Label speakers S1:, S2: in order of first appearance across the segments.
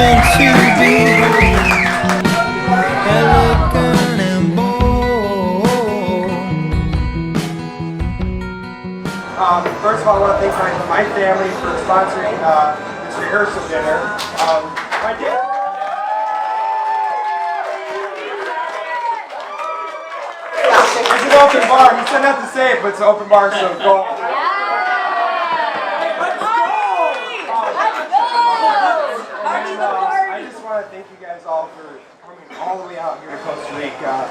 S1: something to behold. Elegant and bold.
S2: First of all, I want to thank my family for sponsoring this rehearsal dinner. My dad. It's an open bar. You shouldn't have to say it, but it's an open bar, so go. I just want to thank you guys all for coming all the way out here to Costa Rica.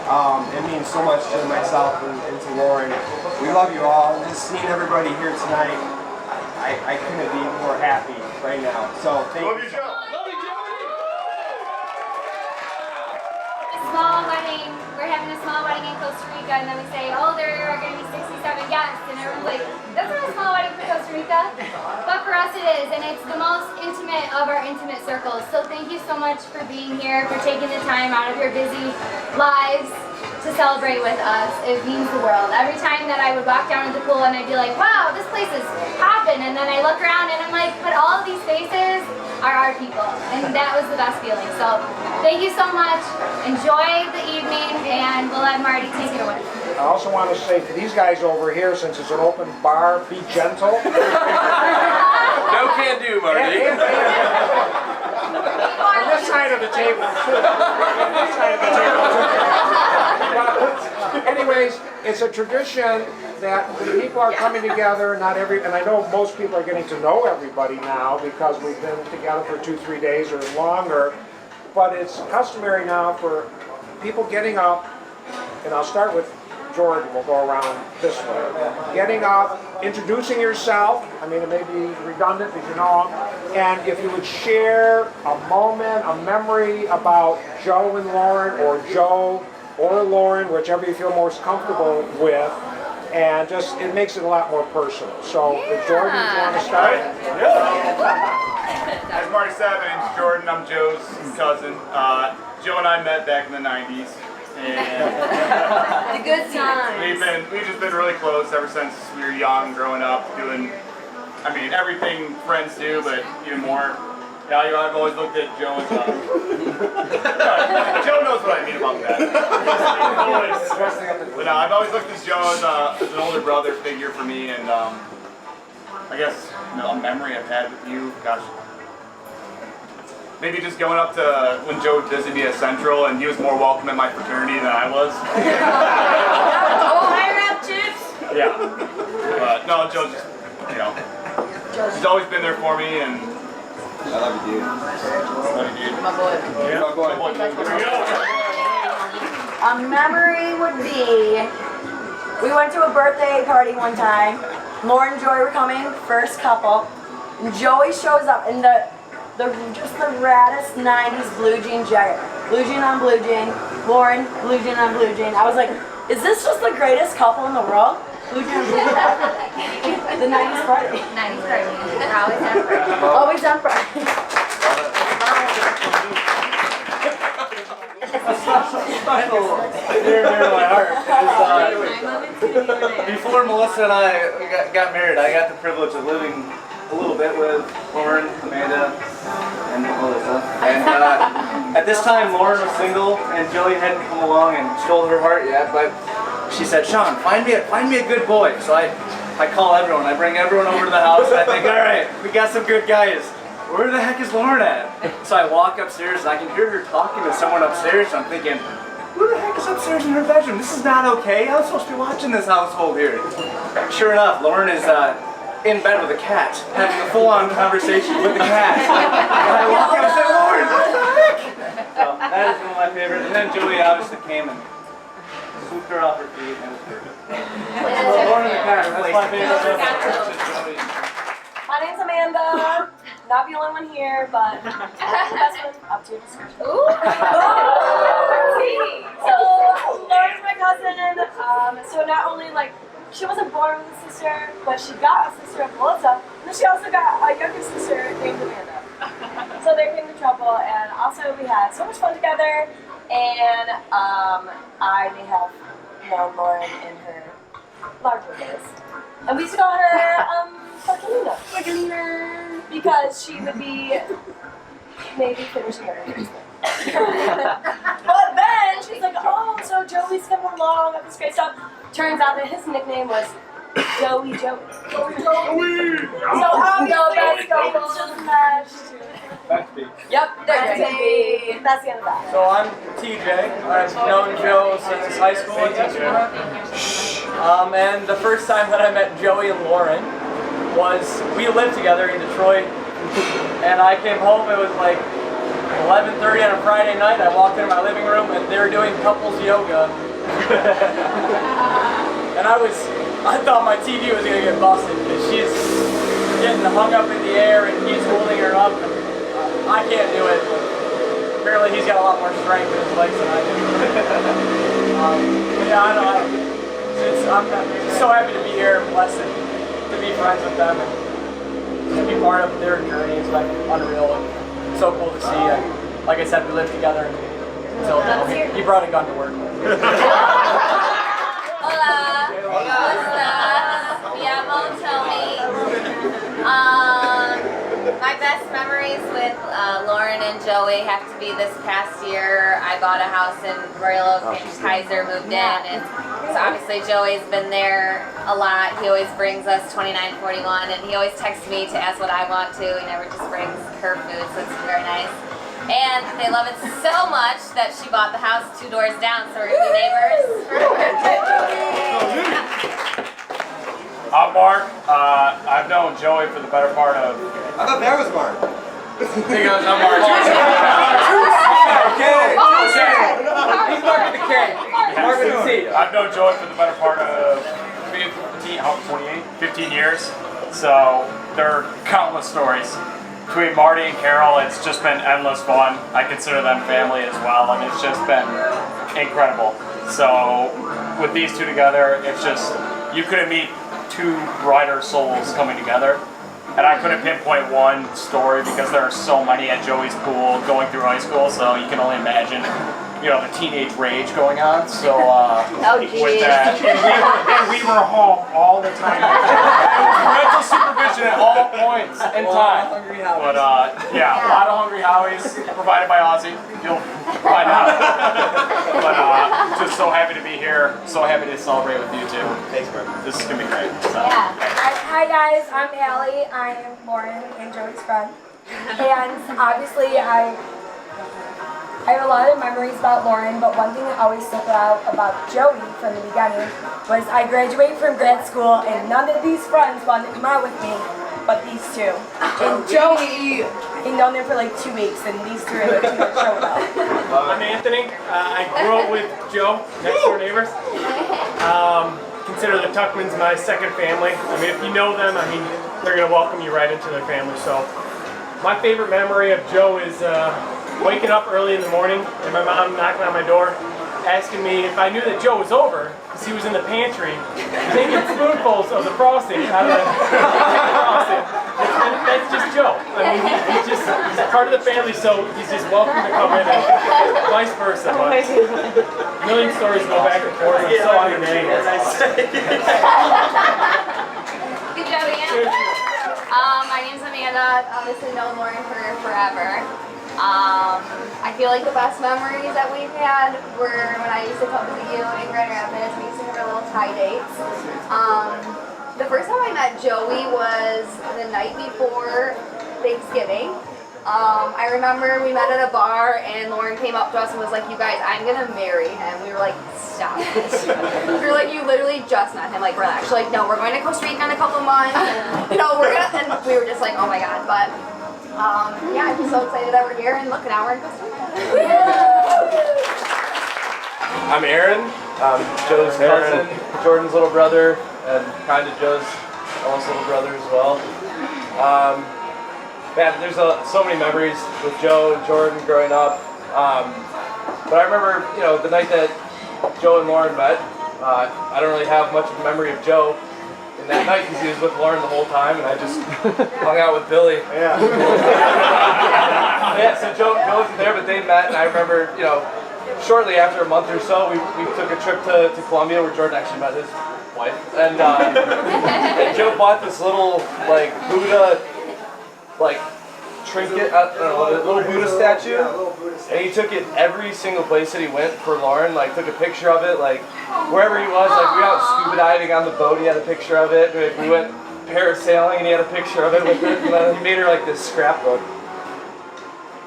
S2: It means so much to myself and to Lauren. We love you all. Just seeing everybody here tonight, I couldn't be more happy right now. So thank you.
S3: Small wedding. We're having a small wedding in Costa Rica, and then we say, oh, there are going to be 67 guests, and everyone's like, that's not a small wedding for Costa Rica. But for us it is, and it's the most intimate of our intimate circles. So thank you so much for being here, for taking the time out of your busy lives to celebrate with us. It means the world. Every time that I would walk down to the pool and I'd be like, wow, this place is popping, and then I look around and I'm like, but all of these faces are our people, and that was the best feeling. So thank you so much. Enjoy the evening, and we'll let Marty take it away.
S4: I also want to say to these guys over here, since it's an open bar, be gentle.
S5: No can do, Marty.
S4: On this side of the table, too. On this side of the table, too. Anyways, it's a tradition that when people are coming together, and I know most people are getting to know everybody now because we've been together for 2-3 days or longer, but it's customary now for people getting up, and I'll start with Jordan, we'll go around this way. Getting up, introducing yourself, I mean it may be redundant because you know them, and if you would share a moment, a memory about Joe and Lauren, or Joe or Lauren, whichever you feel most comfortable with, and just, it makes it a lot more personal. So, Jordan, do you want to start?
S5: As Marty said, my name's Jordan. I'm Joe's cousin. Joe and I met back in the 90s. And
S3: The good times.
S5: we've just been really close ever since we were young, growing up, doing, I mean, everything friends do, but even more. Yeah, I've always looked at Joe as Joe knows what I mean about that. But no, I've always looked at Joe as an older brother figure for me, and I guess a memory I've had with you, gosh. Maybe just going up to when Joe visited me at Central, and he was more welcome in my fraternity than I was.
S3: Oh, higher up, chips.
S5: Yeah. But no, Joe just, he's always been there for me, and
S2: I love you, dude.
S5: love you, dude.
S3: My boy.
S5: Yeah. My boy. Here we go.
S6: A memory would be, we went to a birthday party one time. Lauren and Joey were coming, first couple. And Joey shows up in just the raddest 90s blue jean jacket. Blue jean on blue jean. Lauren, blue jean on blue jean. I was like, is this just the greatest couple in the world? Blue jean on blue jean. The 90s party.
S3: 90s party. Always on Friday.
S6: Always on Friday.
S7: Dear to my heart. Before Melissa and I got married, I got the privilege of living a little bit with Lauren, Amanda, and Melissa. And at this time, Lauren was single, and Joey hadn't come along and stole her heart yet. But she said, "Sean, find me a good boy." So I call everyone. I bring everyone over to the house, and I think, all right, we got some good guys. Where the heck is Lauren at? So I walk upstairs, and I can hear her talking to someone upstairs. And I'm thinking, who the heck is upstairs in her bedroom? This is not okay. I'm supposed to be watching this household here. Sure enough, Lauren is in bed with a cat, having a full-on conversation with the cat. And I walk up and say, Lauren, what the heck? So that is one of my favorites. And then Julie obviously came and swooped her off her feet, and it was perfect. So Lauren and the cat, that's my favorite.
S6: My name's Amanda. Not the only one here, but I'm the best one up to your discretion.
S3: Ooh.
S6: So, Lauren's my cousin. So not only she wasn't born with a sister, but she got a sister of Melissa, and then she also got a younger sister named Amanda. So there came the trouble, and also we had so much fun together, and I may have known Lauren in her larger days. And we used to call her Porcalina. Because she would be maybe finishing her engagement. But then she's like, oh, so Joey's coming along, all this great stuff. Turns out that his nickname was Joey Joey. So obviously, it's just meshed. Yep, that's the end of that.
S7: So I'm TJ. I've known Joe since high school at Texas. And the first time that I met Joey and Lauren was we lived together in Detroit. And I came home, it was like 11:30 on a Friday night. I walked into my living room and they were doing couples yoga. And I thought my TV was gonna get busted because she's getting hung up in the air and he's holding her up. I can't do it. Apparently he's got a lot more strength in his legs than I do. Yeah, I know. I'm just so happy to be here and blessed to be friends with them and to be part of their journey. It's been unreal and so cool to see. And like I said, we lived together until he brought a gun to work.
S8: Hola, ¿cómo estás? Me llamo Tony. My best memories with Lauren and Joey have to be this past year. I bought a house in Royal Oak and Kaiser moved in, and so obviously Joey's been there a lot. He always brings us 2941, and he always texts me to ask what I want to. He never just brings her food, so it's very nice. And they love it so much that she bought the house 2 doors down, so we're gonna be neighbors.
S5: I'm Mark. I've known Joey for the better part of...
S2: I thought that was Mark.
S5: He goes, I'm Mark.
S2: Okay.
S7: He's Mark with the K. Mark with the C.
S5: I've known Joey for the better part of 15 years. So there are countless stories. Between Marty and Carol, it's just been endless fun. I consider them family as well, and it's just been incredible. So with these two together, it's just, you couldn't meet 2 brighter souls coming together. And I couldn't pinpoint one story because there are so many at Joey's pool going through high school, so you can only imagine, you know, the teenage rage going on. So with that,
S4: And we were home all the time.
S5: parental supervision at all points in time. But yeah, a lot of hungry howies provided by Ozzy. You'll find out. But just so happy to be here. So happy to celebrate with you too.
S2: Thanks, Mark.
S5: This is gonna be great. So.
S3: Yeah.
S6: Hi guys, I'm Allie. I am Lauren and Joey's friend. And obviously I have a lot of memories about Lauren, but one thing that always stuck out about Joey from the beginning was I graduated from grad school and none of these friends wanted to come out with me, but these 2. And Joey, I've known them for like 2 weeks, and these 3 are the 2 that showed up.
S9: I'm Anthony. I grew up with Joe, next door neighbors. Consider the Tuckmans my second family. I mean, if you know them, I mean, they're going to welcome you right into their family. So my favorite memory of Joe is waking up early in the morning and my mom knocking on my door asking me if I knew that Joe was over because he was in the pantry taking spoonfuls of the frosting out of the frosting. And that's just Joe. I mean, he's part of the family, so he's just welcome to come in and vice versa. But a million stories go back and forth. I'm so entertained.
S7: As I say.
S8: Good job, Ian. My name's Amanda. I've obviously known Lauren for forever. I feel like the best memories that we've had were when I used to come to you in Grand Rapids. We used to have our little tie dates. The first time I met Joey was the night before Thanksgiving. I remember we met at a bar and Lauren came up to us and was like, you guys, I'm gonna marry him. We were like, stop it. We were like, you literally just met him, like relax. She's like, no, we're going to Costa Rica in a couple months. And, you know, and we were just like, oh my god. But yeah, I'm so excited that we're here and look, now we're in Costa Rica.
S7: I'm Aaron. I'm Joe's cousin, Jordan's little brother, and kind of Joe's almost little brother as well. Man, there's so many memories with Joe and Jordan growing up. But I remember, you know, the night that Joe and Lauren met. I don't really have much of a memory of Joe in that night because he was with Lauren the whole time, and I just hung out with Billy.
S4: Yeah.
S7: Yeah, so Joe wasn't there, but they met, and I remember, you know, shortly after a month or so, we took a trip to Colombia where Jordan actually met his wife, and Joe bought this little like Buddha like trinket, a little Buddha statue. And he took it every single place that he went for Lauren, like took a picture of it, like wherever he was, like we went scuba diving on the boat, he had a picture of it. We went parasailing and he had a picture of it with it. And then he made her like this scrapbook.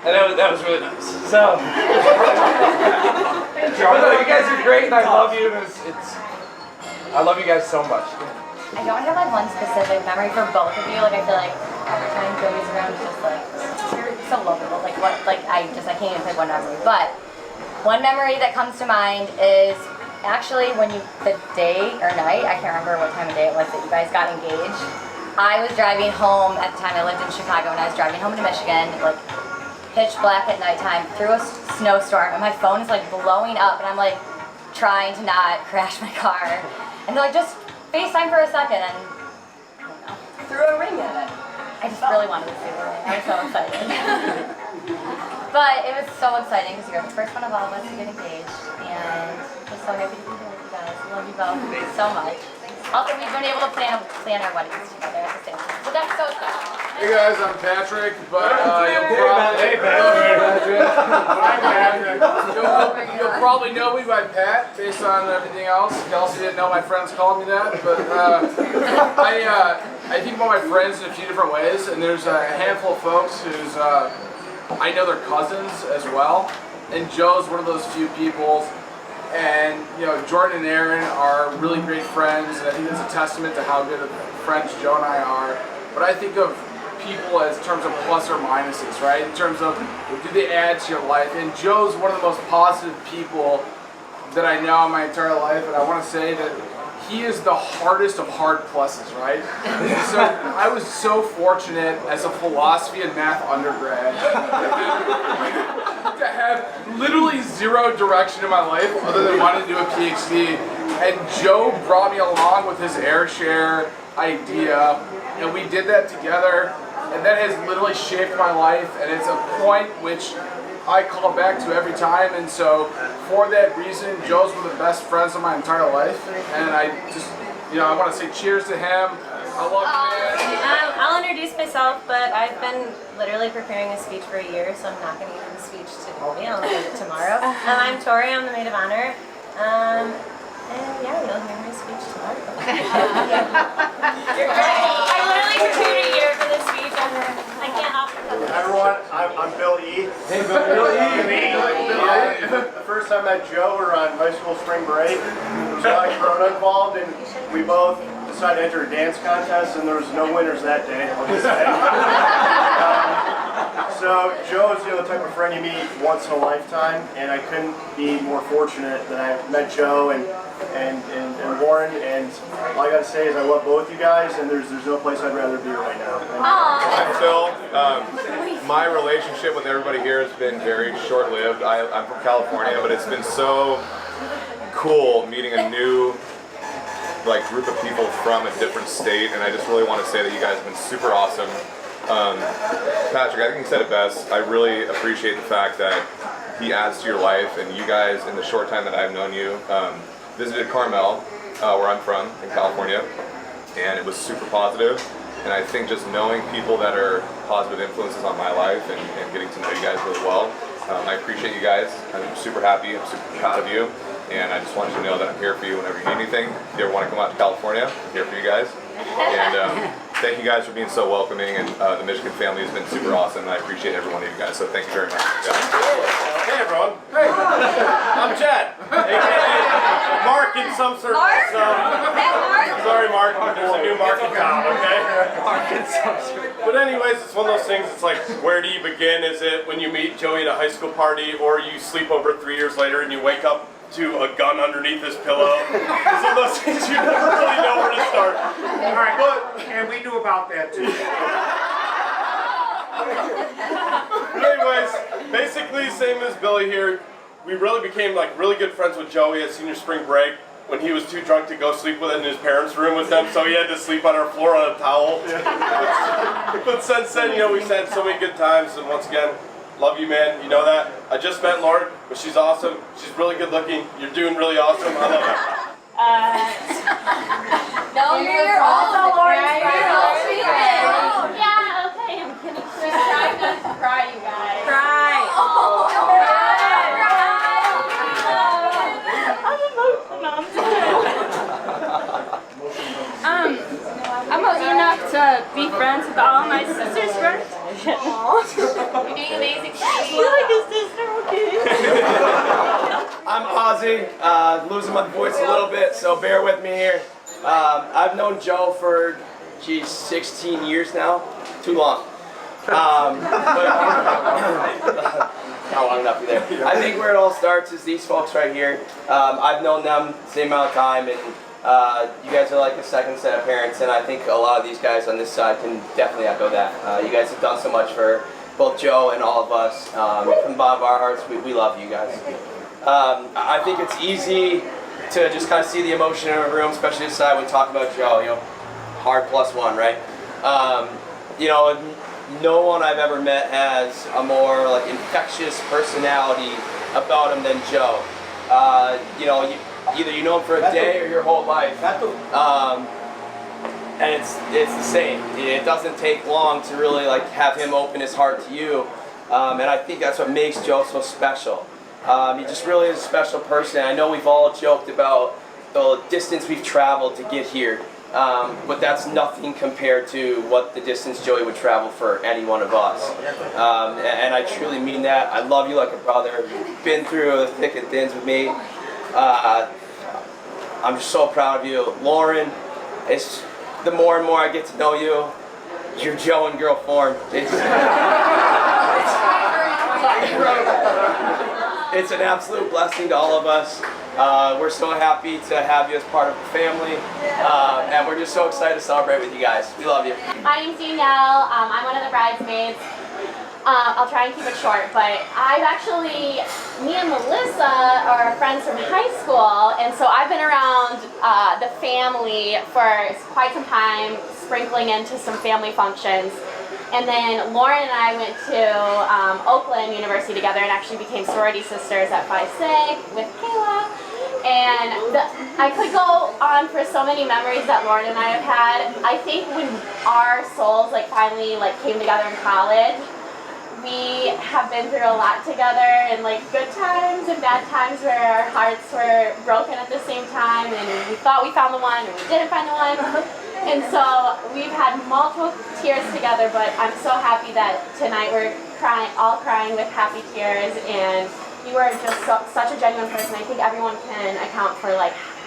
S7: And that was really nice. So, you guys are great and I love you. I love you guys so much.
S10: I don't have like one specific memory for both of you. Like I feel like every time Joey's around, it's just like you're so lovable. Like what? Like I can't even pick one memory. But one memory that comes to mind is actually when the day or night, I can't remember what time of day it was that you guys got engaged. I was driving home at the time. I lived in Chicago, and I was driving home to Michigan, like pitch black at nighttime through a snowstorm, and my phone is like blowing up, and I'm like trying to not crash my car, and they're like just FaceTime for a second, and I don't know, threw a ring at it. I just really wanted to see the ring. I was so excited. But it was so exciting because you're the first one of all of us to get engaged, and just so happy to be here with you guys. I love you both so much. Also, we've been able to plan our weddings together at the same time, so that's so special.
S11: Hey guys, I'm Patrick, but you'll probably know me by Pat based on everything else. Kelsey didn't know my friends called me that, but I think about my friends in a few different ways, and there's a handful of folks who's I know they're cousins as well, and Joe's one of those few people. And you know, Jordan and Aaron are really great friends, and I think it's a testament to how good of friends Joe and I are. But I think of people as terms of plus or minuses, right? In terms of do they add to your life? And Joe's one of the most positive people that I know in my entire life, and I want to say that he is the hardest of hard pluses, right? So I was so fortunate as a philosophy and math undergrad to have literally zero direction in my life other than wanting to do a PhD. And Joe brought me along with his AirShare idea, and we did that together, and that has literally shaped my life, and it's a point which I call back to every time. And so for that reason, Joe's one of the best friends of my entire life, and I just, you know, I want to say cheers to him. I love you, man.
S10: I'll introduce myself, but I've been literally preparing a speech for a year, so I'm not going to give a speech today. I'll give it tomorrow. I'm Tori. I'm the maid of honor. And yeah, you'll hear my speech tomorrow. I literally prepared a year for this speech. I can't offer it.
S12: Hi everyone, I'm Bill E.
S7: Hey, Bill E.
S12: The first time I met Joe, we were on high school spring break. There was a lot of Corona involved, and we both decided to enter a dance contest, and there was no winners that day, I'll just say. So Joe is the type of friend you meet once in a lifetime, and I couldn't be more fortunate that I met Joe and Lauren, and all I gotta say is I love both you guys, and there's no place I'd rather be right now.
S13: I'm Phil. My relationship with everybody here has been very short-lived. I'm from California, but it's been so cool meeting a new group of people from a different state, and I just really want to say that you guys have been super awesome. Patrick, I think you said it best. I really appreciate the fact that he adds to your life, and you guys, in the short time that I've known you, visited Carmel, where I'm from, in California, and it was super positive. And I think just knowing people that are positive influences on my life and getting to know you guys really well, I appreciate you guys. I'm super happy, I'm super proud of you, and I just want you to know that I'm here for you whenever you need anything. If you ever want to come out to California, I'm here for you guys. And thank you guys for being so welcoming, and the Michigan family has been super awesome, and I appreciate every one of you guys, so thank you very much.
S14: Hey everyone. Hey. I'm Chad. AKA Mark in some circles.
S8: Mark?
S14: So, sorry Mark, there's a new Mark in town, okay? Mark in some circles. But anyways, it's one of those things, it's like, where do you begin? Is it when you meet Joey at a high school party, or you sleep over 3 years later and you wake up to a gun underneath his pillow? It's one of those things you never really know where to start.
S4: All right, and we knew about that too.
S14: Anyways, basically same as Billy here. We really became really good friends with Joey at senior spring break when he was too drunk to go sleep in his parents' room with them, so he had to sleep on our floor on a towel. But since then, we've had so many good times, and once again, love you, man. You know that. I just met Lauren, but she's awesome. She's really good looking. You're doing really awesome. I love you.
S8: No, you're also Lauren's friend.
S3: Yeah, okay, I'm gonna subscribe to
S2: losing my voice a little bit, so bear with me here. I've known Joe for, 16 years now. Too long. But not long enough either. I think where it all starts is these folks right here. I've known them the same amount of time, and you guys are like the second set of parents, and I think a lot of these guys on this side can definitely echo that. You guys have done so much for both Joe and all of us. From the bottom of our hearts, we love you guys. I think it's easy to just kind of see the emotion in a room, especially this side when talking about Joe. You know, hard +1, right? You know, no one I've ever met has a more like infectious personality about him than Joe. You know, either you know him for a day or your whole life. And it's the same. It doesn't take long to really like have him open his heart to you, and I think that's what makes Joe so special. He just really is a special person. I know we've all joked about the distance we've traveled to get here, but that's nothing compared to what the distance Joey would travel for any one of us. And I truly mean that. I love you like a brother. You've been through the thick and thins with me. I'm just so proud of you, Lauren. It's the more and more I get to know you, you're Joe in girl form. It's an absolute blessing to all of us. We're so happy to have you as part of the family, and we're just so excited to celebrate with you guys. We love you.
S8: My name's Danielle. I'm one of the bridesmaids. I'll try and keep it short, but me and Melissa are friends from high school, and so I've been around the family for quite some time, sprinkling into some family functions. And then Lauren and I went to Oakland University together and actually became sorority sisters at Phi Sig with Kayla. And I could go on for so many memories that Lauren and I have had. I think when our souls finally came together in college, we have been through a lot together, and good times and bad times where our hearts were broken at the same time, and we thought we found the one, or we didn't find the one. And so we've had multiple tears together, but I'm so happy that tonight we're all crying with happy tears, and you are just such a genuine person. I think everyone can account for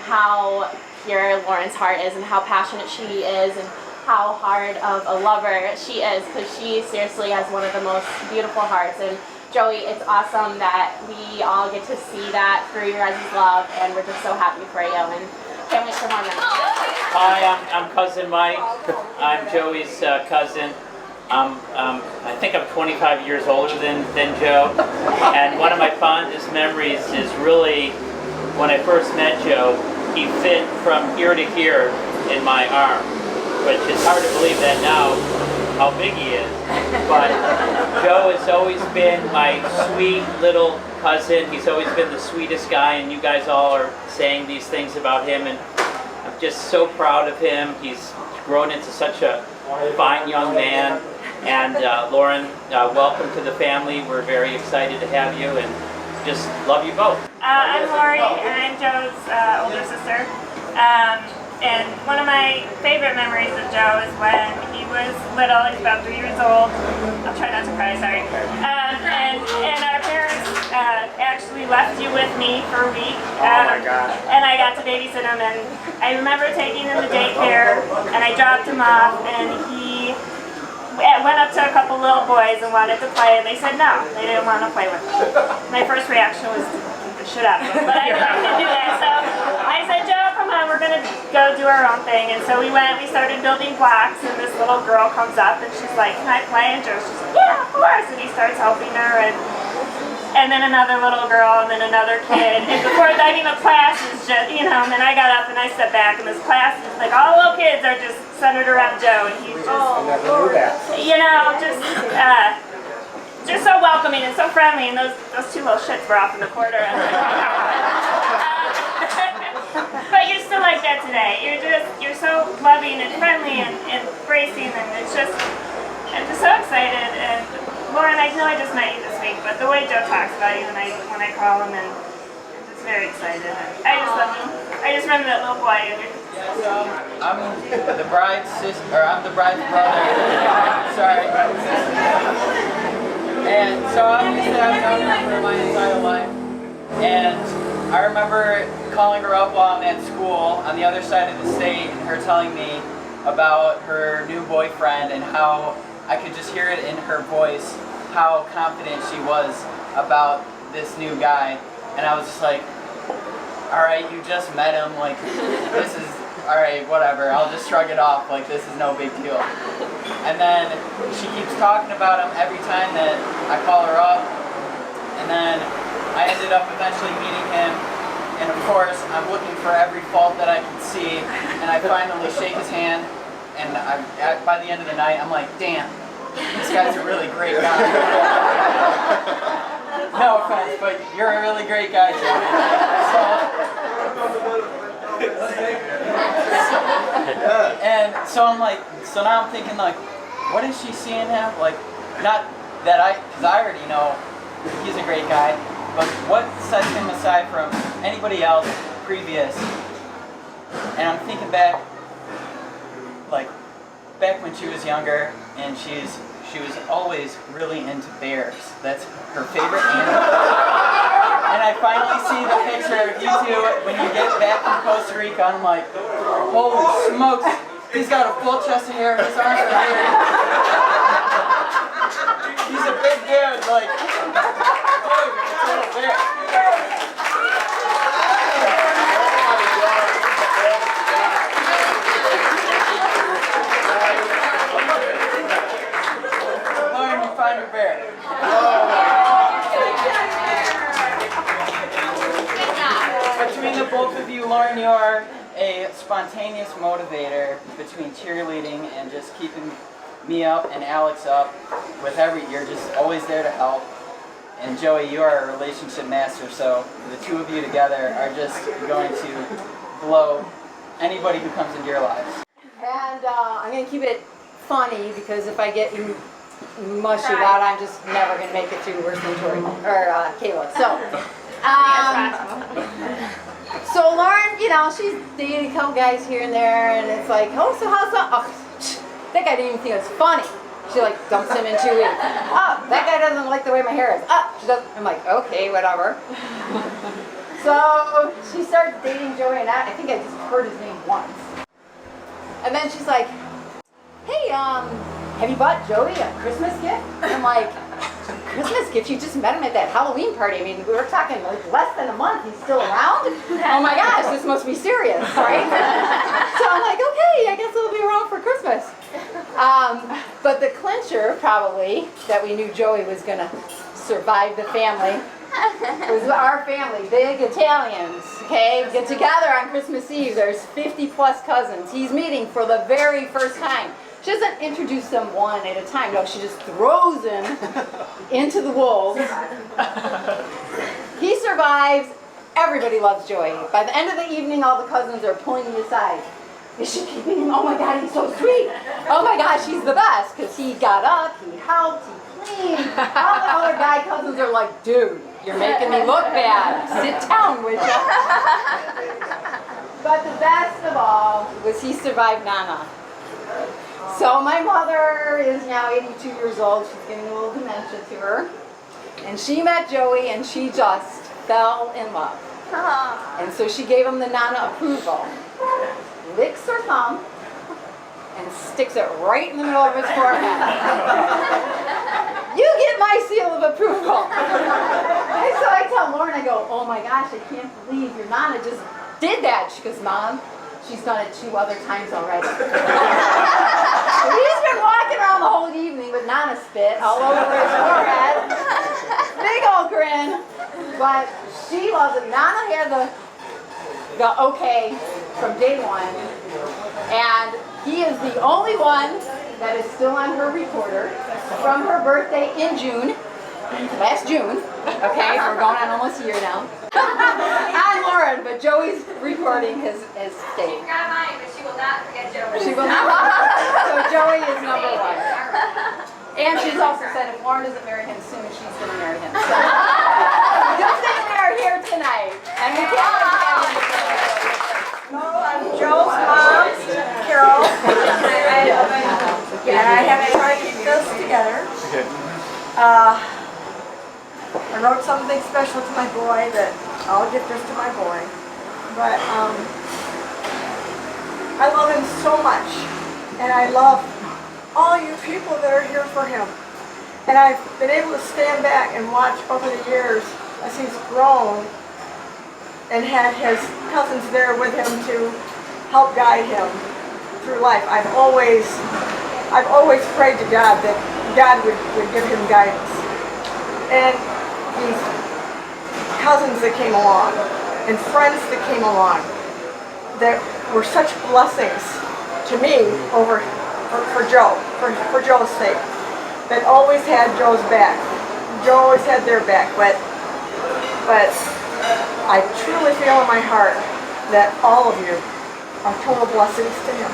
S8: how pure Lauren's heart is and how passionate she is and how hard of a lover she is, because she seriously has one of the most beautiful hearts. And Joey, it's awesome that we all get to see that through your guys' love, and we're just so happy for you, and can't wait for more memories.
S15: Hi, I'm Cousin Mike. I'm Joey's cousin. I think I'm 25 years older than Joe, and one of my fondest memories is really when I first met Joe. He fit from here to here in my arm, which is hard to believe that now, how big he is. But Joe has always been my sweet little cousin. He's always been the sweetest guy, and you guys all are saying these things about him, and I'm just so proud of him. He's grown into such a fine young man. And Lauren, welcome to the family. We're very excited to have you, and just love you both.
S16: I'm Lori, and I'm Joe's older sister. And one of my favorite memories of Joe is when he was little. He's about 3 years old. I'll try not to cry, sorry. And our parents actually left you with me for a week.
S4: Oh my gosh.
S16: And I got to babysit him, and I remember taking him to daycare, and I dropped him off, and he went up to a couple little boys and wanted to play, and they said no, they didn't want to play with him. My first reaction was to beat the shit out of him, but I didn't do that. So I said, Joe, come on, we're gonna go do our own thing. And so we started building blocks, and this little girl comes up and she's like, can I play? And Joe's just like, yeah, of course. And he starts helping her, and then another little girl, and then another kid. And before the class is just, and then I got up and I stepped back, and this class is all little kids are just centered around Joe, and he's just,
S4: I never knew that.
S16: Just so welcoming and so friendly, and those two little shits were off in the corner. But you're still like that today. You're so loving and friendly and embracing, and I'm just so excited. And Lauren, I know I just met you this week, but the way Joe talks about you when I call him, and I'm just very excited. I just love him. I just remember that little boy.
S17: I'm the bride's sister, or I'm the bride's brother. Sorry. And so obviously I've known her for my entire life. And I remember calling her up while I'm at school on the other side of the state and her telling me about her new boyfriend and how I could just hear it in her voice how confident she was about this new guy. And I was just like, alright, you just met him, like, this is, alright, whatever, I'll just shrug it off, like, this is no big deal. And then she keeps talking about him every time that I call her up, and then I ended up eventually meeting him, and of course, I'm looking for every fault that I can see, and I finally shake his hand, and by the end of the night, I'm like, damn, this guy's a really great guy. No offense, but you're a really great guy, Joey. And so I'm like, so now I'm thinking like, what is she seeing him? Like, not that because I already know he's a great guy, but what sets him aside from anybody else previous? And I'm thinking back, like, back when she was younger, and she was always really into bears. That's her favorite animal. And I finally see the picture of you two when you get back from Costa Rica. I'm like, holy smokes, he's got a full chest of hair, his arms are hairy. He's a big dude, like, oh, it's a little bear. Lauren, you find your bear. Between the both of you, Lauren, you are a spontaneous motivator between cheerleading and just keeping me up and Alex up with you're just always there to help. And Joey, you are a relationship master, so the two of you together are just going to blow anybody who comes into your lives.
S18: And I'm going to keep it funny because if I get mushy about it, I'm just never going to make it through worse than Tori or Kayla. So Lauren, you know, she's dating a couple guys here and there, and it's like, oh, so how's that? Oh, that guy didn't even think it was funny. She like dumps him in 2 weeks. Oh, that guy doesn't like the way my hair is. Oh, she doesn't. I'm like, okay, whatever. So she starts dating Joey, and I think I just heard his name once. And then she's like, hey, have you bought Joey a Christmas gift? And I'm like, Christmas gift? You just met him at that Halloween party. I mean, we were talking like less than a month. He's still around? Oh my gosh, this must be serious, right? So I'm like, okay, I guess it'll be around for Christmas. But the clincher, probably, that we knew Joey was going to survive the family was our family, big Italians, okay? Get together on Christmas Eve. There's 50 plus cousins. He's meeting for the very first time. She doesn't introduce them one at a time. No, she just throws them into the wolves. He survives. Everybody loves Joey. By the end of the evening, all the cousins are pulling me aside. Is she keeping him? Oh my God, he's so sweet. Oh my gosh, he's the best. Because he got up, he helped, he cleaned. All the other guy cousins are like, dude, you're making me look bad. Sit down, would you? But the best of all was he survived Nana. So my mother is now 82 years old. She's getting a little dementia to her. And she met Joey and she just fell in love. And so she gave him the Nana approval. Licks her thumb and sticks it right in the middle of his forehead. You get my seal of approval. And so I tell Lauren, I go, oh my gosh, I can't believe your Nana just did that. She goes, Mom, she's done it 2 other times already. He's been walking around the whole evening with Nana spit all over his forehead. Big old grin. But she loves it. Nana had the okay from day one. And he is the only one that is still on her recorder from her birthday in June. Last June. Okay, we're going on almost a year now. I'm Lauren, but Joey's recording his date.
S3: She forgot mine, but she will not forget Joey.
S18: She will not. So Joey is number 1. And she's also said if Lauren doesn't marry him soon, she's going to marry him. So good thing we are here tonight. And we can't.
S19: I'm Joe's mom, Carol. And I have tried to keep this together. I wrote something special to my boy that I'll give this to my boy. but I love him so much, and I love all you people that are here for him. And I've been able to stand back and watch over the years as he's grown and had his cousins there with him to help guide him through life. I've always prayed to God that God would give him guidance. And these cousins that came along and friends that came along that were such blessings to me for Joe, for Joe's sake, that always had Joe's back. Joe always had their back, but I truly feel in my heart that all of you are total blessings to him.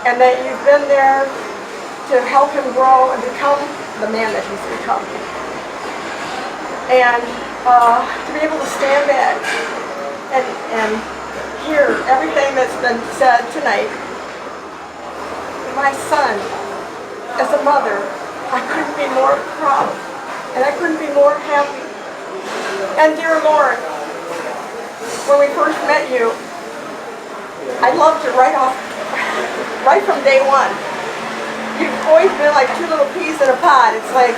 S19: And that you've been there to help him grow and become the man that he's become. And to be able to stand back and hear everything that's been said tonight. My son, as a mother, I couldn't be more proud and I couldn't be more happy. And dear Lauren, when we first met you, I loved you right from day one. You've always been like two little peas in a pod. It's like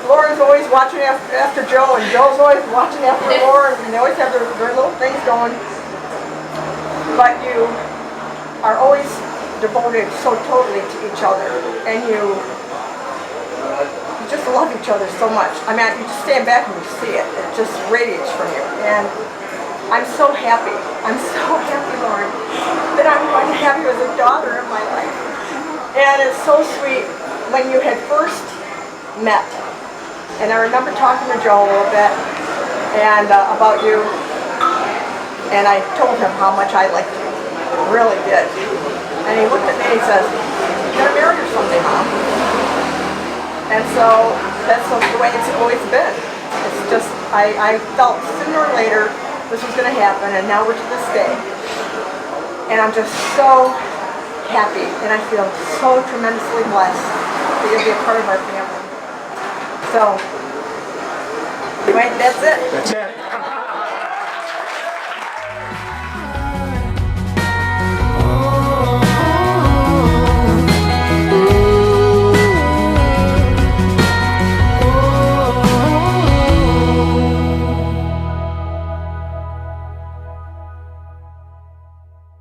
S19: Lauren's always watching after Joe, and Joe's always watching after Lauren, and they always have their little things going. But you are always devoted so totally to each other, and you just love each other so much. I mean, you just stand back and you see it. It just radiates from you. And I'm so happy. I'm so happy, Lauren, that I'm going to have you as a daughter in my life. And it's so sweet when you had first met. And I remember talking to Joe a little bit and about you. And I told him how much I liked you. Really did. And he looked at me and he says, "You're going to marry her someday, Mom." And so that's the way it's always been. It's just, I felt sooner or later this was going to happen, and now we're to this day. And I'm just so happy, and I feel so tremendously blessed that you'll be a part of our family. So, anyway, that's it.
S4: That's it.